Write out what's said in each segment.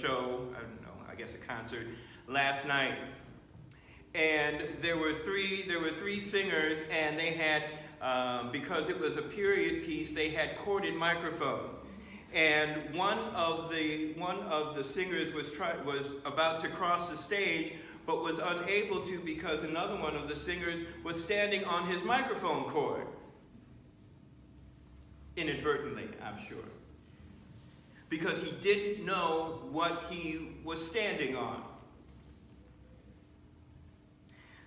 show, I don't know, I guess a concert last night. And there were three singers, and they had, because it was a period piece, they had corded microphones. And one of the singers was about to cross the stage, but was unable to because another one of the singers was standing on his microphone cord. Inadvertently, I'm sure. Because he didn't know what he was standing on.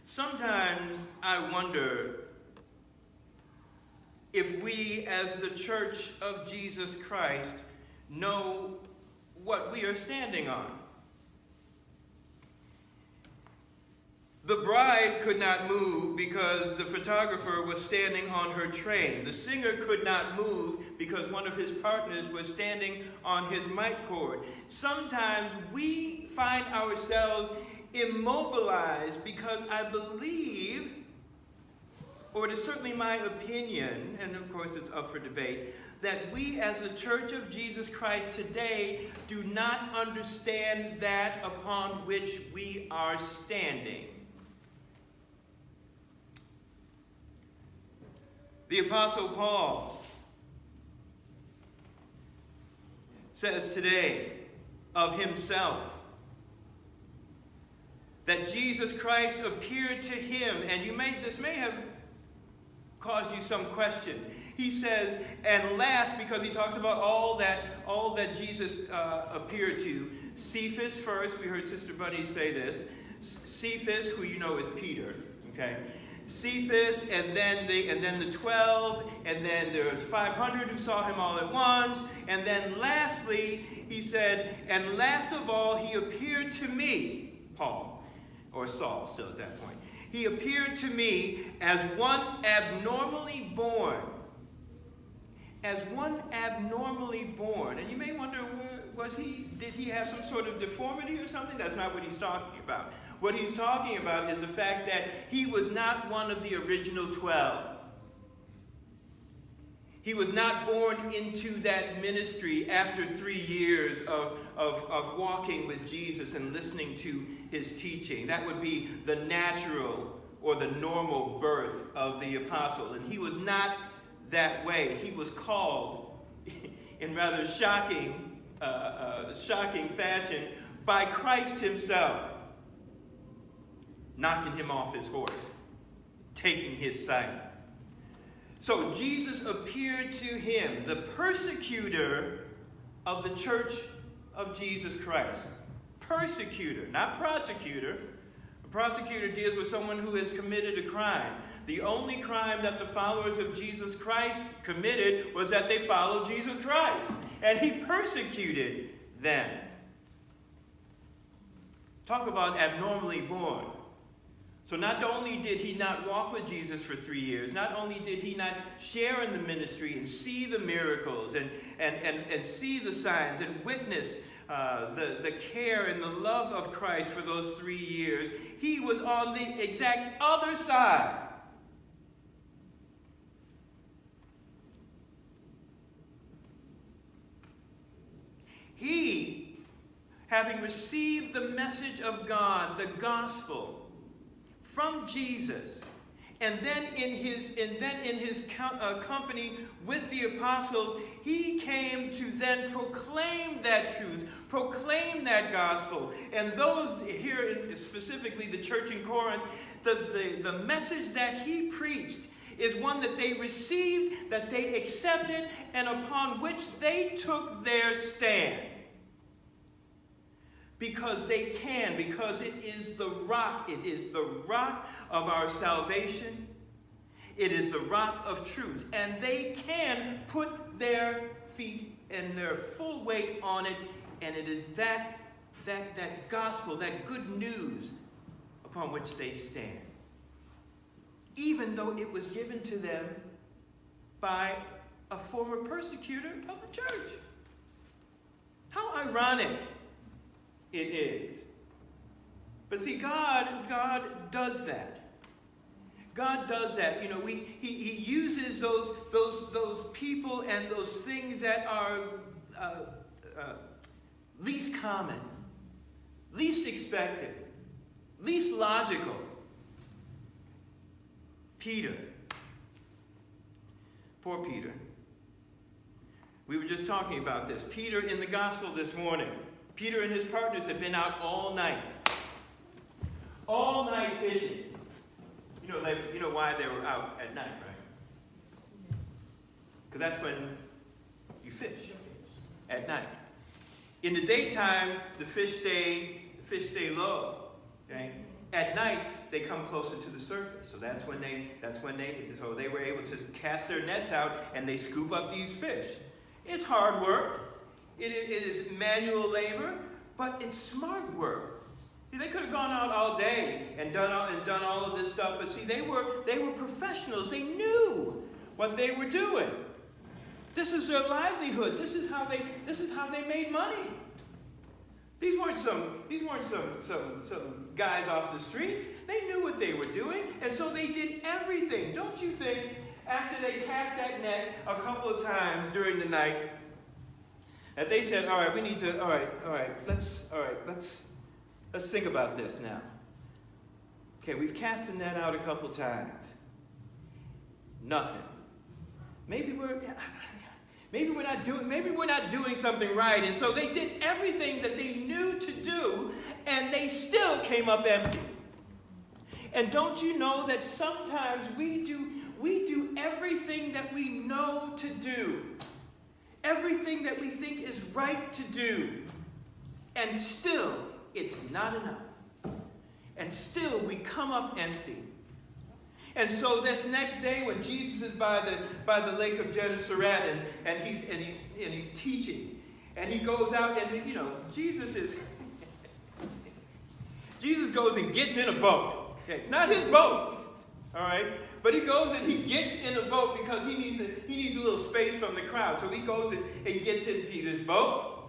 Sometimes I wonder if we, as the Church of Jesus Christ, know what we are standing on. The bride could not move because the photographer was standing on her train. The singer could not move because one of his partners was standing on his mic cord. Sometimes we find ourselves immobilized because I believe, or it is certainly my opinion, and of course it's up for debate, that we as the Church of Jesus Christ today do not understand that upon which we are standing. The Apostle Paul says today of himself that Jesus Christ appeared to him, and this may have caused you some question. He says, and last, because he talks about all that Jesus appeared to. Cephas first, we heard Sister Bunny say this. Cephas, who you know is Peter, okay? Cephas, and then the 12, and then there's 500 who saw him all at once, and then lastly, he said, and last of all, he appeared to me, Paul, or Saul still at that point. He appeared to me as one abnormally born. As one abnormally born. And you may wonder, did he have some sort of deformity or something? That's not what he's talking about. What he's talking about is the fact that he was not one of the original 12. He was not born into that ministry after 3 years of walking with Jesus and listening to his teaching. That would be the natural or the normal birth of the apostle. And he was not that way. He was called in rather shocking fashion by Christ himself, knocking him off his horse, taking his sight. So Jesus appeared to him, the persecutor of the Church of Jesus Christ. Persecutor, not prosecutor. A prosecutor deals with someone who has committed a crime. The only crime that the followers of Jesus Christ committed was that they followed Jesus Christ. And he persecuted them. Talk about abnormally born. So not only did he not walk with Jesus for 3 years, not only did he not share in the ministry and see the miracles and see the signs and witness the care and the love of Christ for those 3 years, he was on the exact other side. He, having received the message of God, the gospel, from Jesus, and then in his company with the apostles, he came to then proclaim that truth, proclaim that gospel. And those here, specifically the church in Corinth, the message that he preached is one that they received, that they accepted, and upon which they took their stand. Because they can, because it is the rock of our salvation. It is the rock of truth. And they can put their feet and their full weight on it. And it is that gospel, that good news upon which they stand. Even though it was given to them by a former persecutor of the church. How ironic it is. But see, God does that. God does that. You know, he uses those people and those things that are least common, least expected, least logical. Peter. Poor Peter. We were just talking about this. Peter in the gospel this morning. Peter and his partners had been out all night. All night fishing. You know why they were out at night, right? Because that's when you fish. At night. In the daytime, the fish stay low. Okay? At night, they come closer to the surface. So that's when they were able to cast their nets out and they scoop up these fish. It's hard work. It is manual labor, but it's smart work. See, they could have gone out all day and done all of this stuff, but see, they were professionals. They knew what they were doing. This is their livelihood. This is how they made money. These weren't some guys off the street. They knew what they were doing, and so they did everything. Don't you think after they cast that net a couple of times during the night that they said, all right, let's think about this now. Okay, we've cast the net out a couple of times. Nothing. Maybe we're not doing something right. And so they did everything that they knew to do, and they still came up empty. And don't you know that sometimes we do everything that we know to do, everything that we think is right to do, and still it's not enough. And still we come up empty. And so this next day when Jesus is by the lake of Gennesaret and he's teaching, and he goes out and Jesus goes and gets in a boat. Okay, it's not his boat, all right, but he goes and he gets in a boat because he needs a little space from the crowd. So he goes and gets in Peter's boat,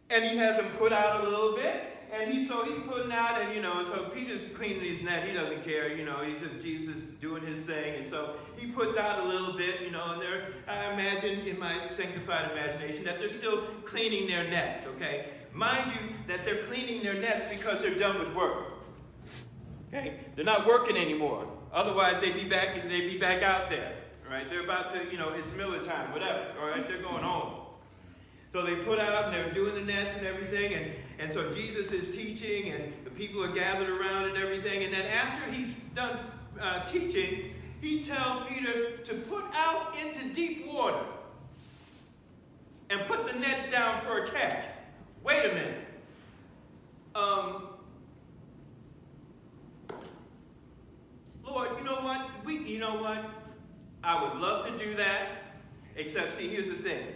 and he has him put out a little bit. And he's putting out, and so Peter's cleaning his net. He doesn't care, he's Jesus doing his thing. And so he puts out a little bit, and I imagine in my sanctified imagination that they're still cleaning their nets, okay? Mind you that they're cleaning their nets because they're done with work. Okay? They're not working anymore. Otherwise they'd be back out there. Right? They're about to, it's Miller time, whatever. All right, they're going home. So they put out and they're doing the nets and everything, and so Jesus is teaching and the people are gathered around and everything, and then after he's done teaching, he tells Peter to put out into deep water and put the nets down for a catch. Wait a minute. Lord, you know what? I would love to do that, except see, here's the thing.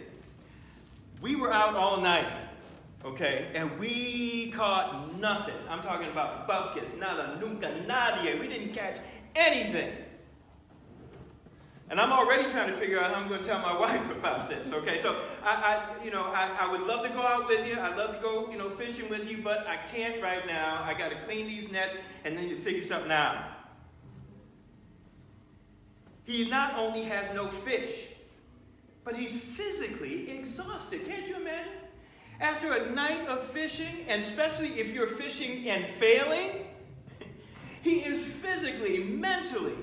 We were out all night, okay, and we caught nothing. I'm talking about buckets, nada, nunca, nadie. We didn't catch anything. And I'm already trying to figure out how I'm going to tell my wife about this, okay? So, I would love to go out with you. I'd love to go, fishing with you, but I can't right now. I got to clean these nets and then you figure something out. He not only has no fish, but he's physically exhausted. Can't you imagine? After a night of fishing, and especially if you're fishing and failing, he is physically, mentally,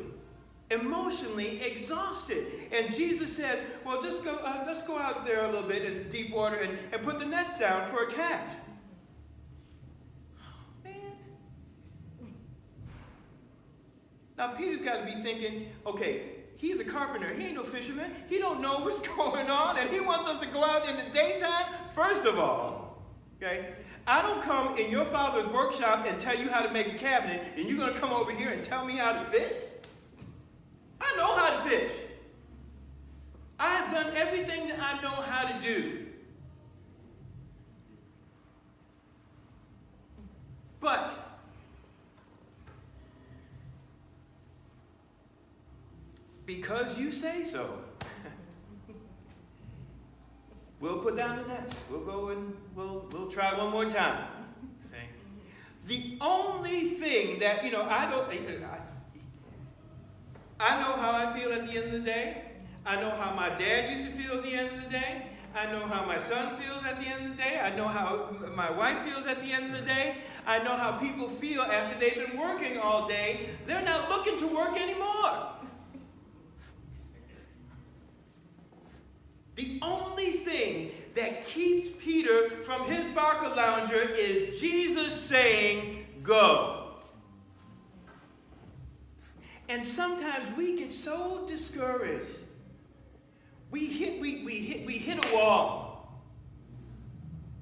emotionally exhausted. And Jesus says, well, let's go out there a little bit in deep water and put the nets down for a catch. Man. Now, Peter's got to be thinking, okay, he's a carpenter. He ain't no fisherman. He don't know what's going on, and he wants us to go out in the daytime. First of all, okay, I don't come in your father's workshop and tell you how to make a cabinet, and you're going to come over here and tell me how to fish? I know how to fish. I have done everything that I know how to do. But because you say so, we'll put down the nets. We'll go and we'll try one more time. Okay? The only thing that, I know how I feel at the end of the day. I know how my dad used to feel at the end of the day. I know how my son feels at the end of the day. I know how my wife feels at the end of the day. I know how people feel after they've been working all day. They're not looking to work anymore. The only thing that keeps Peter from his barker lounger is Jesus saying, go. And sometimes we get so discouraged. We hit a wall.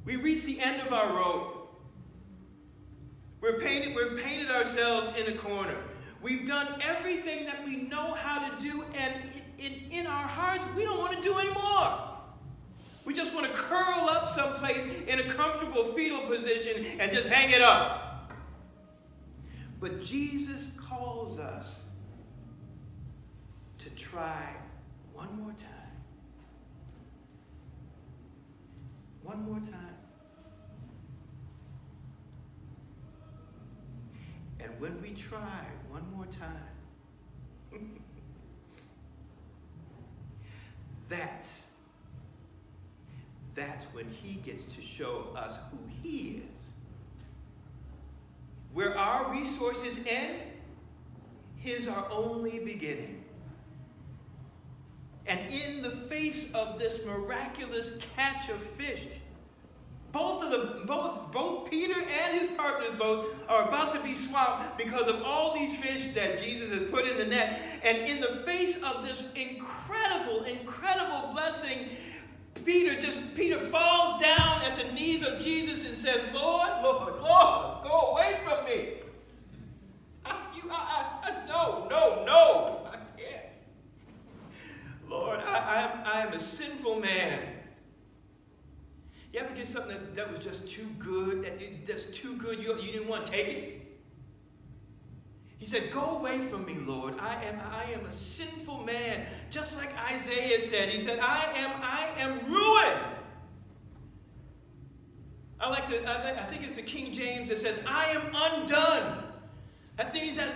We reach the end of our rope. We're painted ourselves in a corner. We've done everything that we know how to do, and in our hearts, we don't want to do anymore. We just want to curl up someplace in a comfortable fetal position and just hang it up. But Jesus calls us to try one more time. One more time. And when we try one more time, that's when he gets to show us who he is. Where our resources end, his are only beginning. And in the face of this miraculous catch of fish, both Peter and his partner's boat are about to be swamped because of all these fish that Jesus has put in the net. And in the face of this incredible blessing, Peter falls down at the knees of Jesus and says, Lord, go away from me. No, I can't. Lord, I am a sinful man. You ever get something that was just too good, that's too good, you didn't want to take it? He said, go away from me, Lord. I am a sinful man. Just like Isaiah said. He said, I am ruined. I think it's the King James that says, I am undone.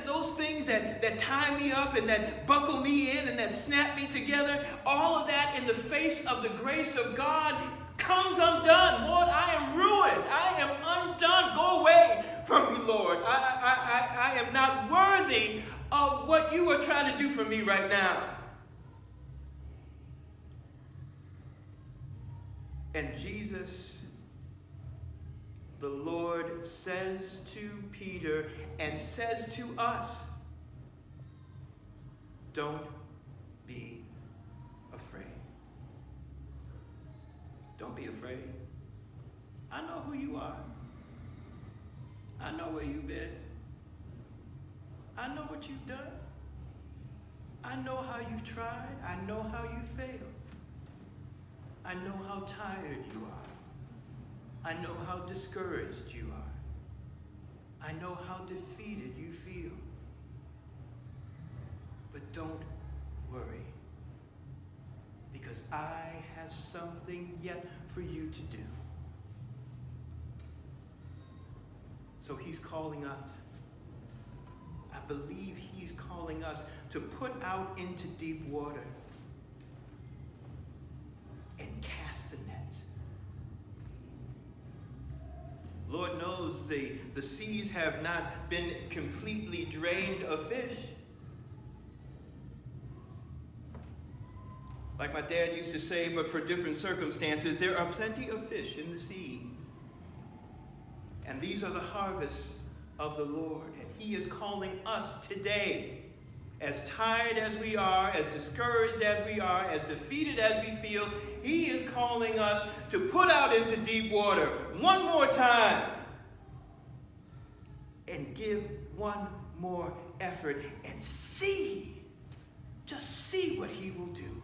Those things that tie me up and that buckle me in and that snap me together, all of that in the face of the grace of God comes undone. Lord, I am ruined. I am undone. Go away from me, Lord. I am not worthy of what you are trying to do for me right now. And Jesus, the Lord, says to Peter and says to us, don't be afraid. Don't be afraid. I know who you are. I know where you've been. I know what you've done. I know how you've tried. I know how you failed. I know how tired you are. I know how discouraged you are. I know how defeated you feel. But don't worry, because I have something yet for you to do. So he's calling us. I believe he's calling us to put out into deep water and cast the nets. Lord knows the seas have not been completely drained of fish. Like my dad used to say, but for different circumstances, there are plenty of fish in the sea. And these are the harvests of the Lord. And he is calling us today, as tired as we are, as discouraged as we are, as defeated as we feel, he is calling us to put out into deep water one more time and give one more effort and see, just see what he will do.